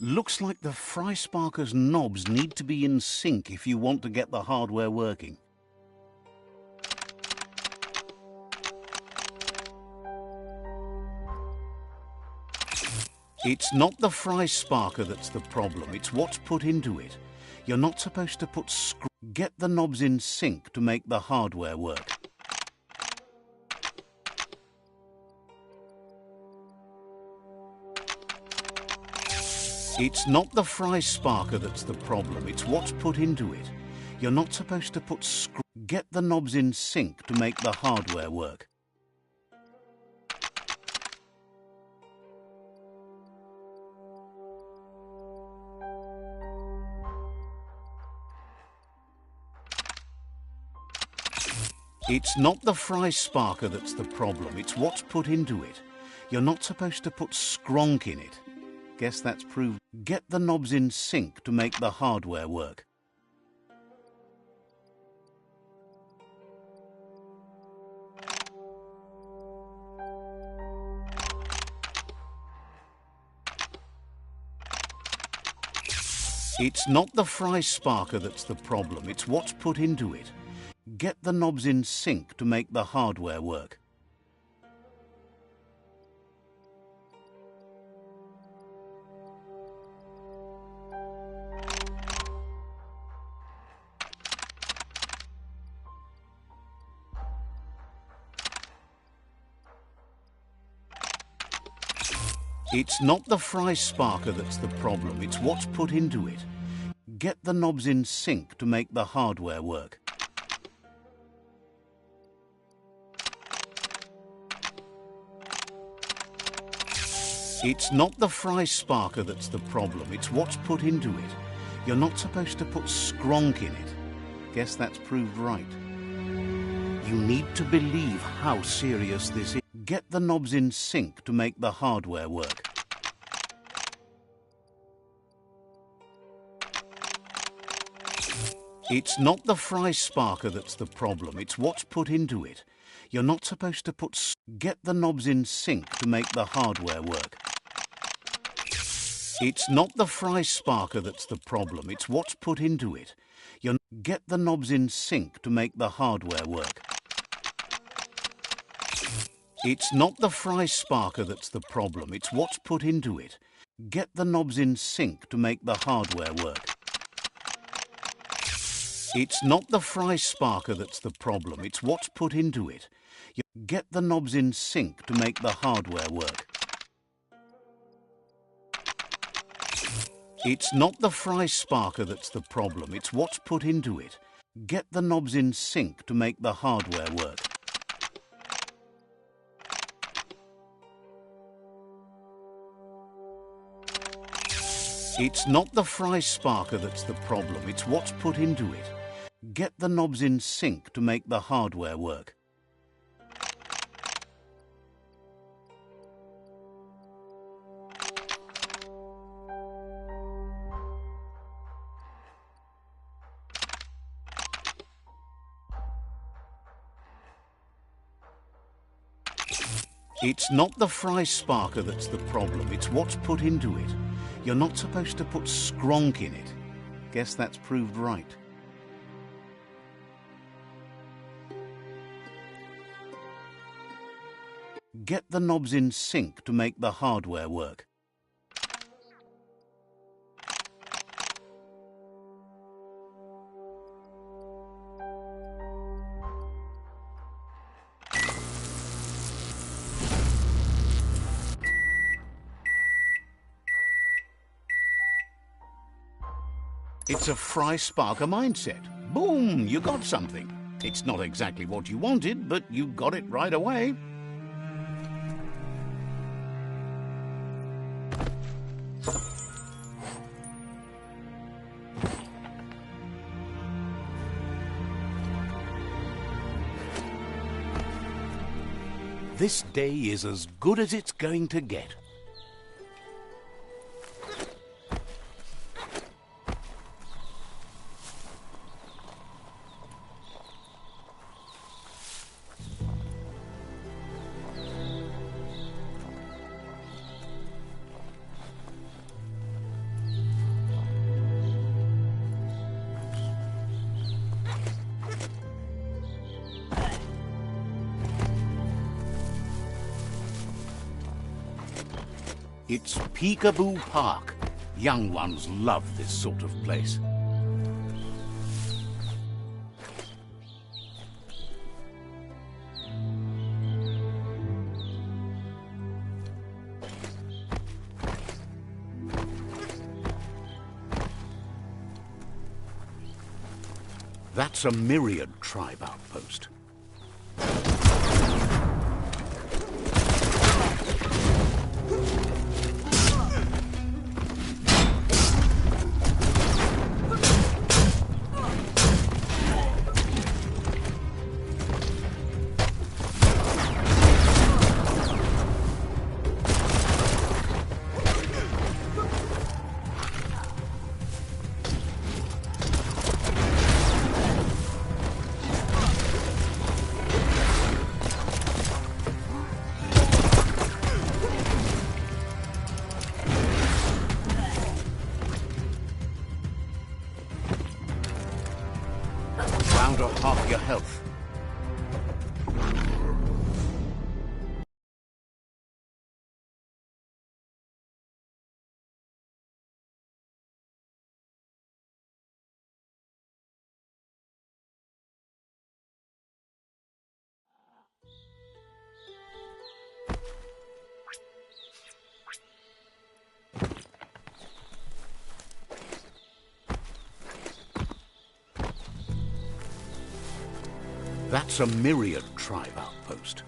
Looks like the Fry Sparker's knobs need to be in sync if you want to get the hardware working. It's not the Fry Sparker that's the problem, it's what's put into it. You're not supposed to get the knobs in sync to make the hardware work. It's not the Fry Sparker that's the problem, it's what's put into it. You're not supposed to get the knobs in sync to make the hardware work. It's not the Fry Sparker that's the problem, it's what's put into it. You're not supposed to put skronk in it. Guess that's proved. Get the knobs in sync to make the hardware work. It's not the Fry Sparker that's the problem, it's what's put into it. Get the knobs in sync to make the hardware work. It's not the Fry Sparker that's the problem, it's what's put into it. Get the knobs in sync to make the hardware work. It's not the Fry Sparker that's the problem, it's what's put into it. You're not supposed to put skronk in it. Guess that's proved right. You need to believe how serious this is. Get the knobs in sync to make the hardware work. It's not the Fry Sparker that's the problem, it's what's put into it. You're not supposed to get the knobs in sync to make the hardware work. It's not the Fry Sparker that's the problem, it's what's put into it. Get the knobs in sync to make the hardware work. It's not the Fry Sparker that's the problem, it's what's put into it. Get the knobs in sync to make the hardware work. It's not the Fry Sparker that's the problem, it's what's put into it. Get the knobs in sync to make the hardware work. It's not the Fry Sparker that's the problem, it's what's put into it. Get the knobs in sync to make the hardware work. It's not the Fry Sparker that's the problem, it's what's put into it. Get the knobs in sync to make the hardware work. It's not the Fry Sparker that's the problem, it's what's put into it. You're not supposed to put skronk in it. Guess that's proved right. Get the knobs in sync to make the hardware work. It's a Fry Sparker mindset. Boom, you got something. It's not exactly what you wanted, but you got it right away. This day is as good as it's going to get. It's Peekaboo Park. Young ones love this sort of place. That's a Myriad tribe outpost. Down to half your health. That's a Myriad tribe outpost.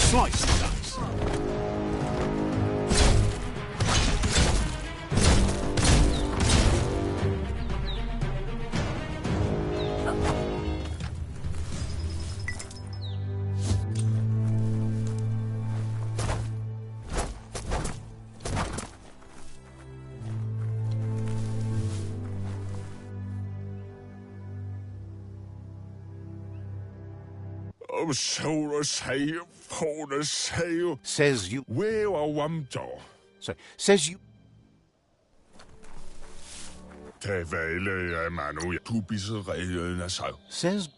Slice and dice. Oh, 소라세요, 보라세요. Says you... 외와왕조. Says you... 대외를 만우야 두비스레일나사요. Says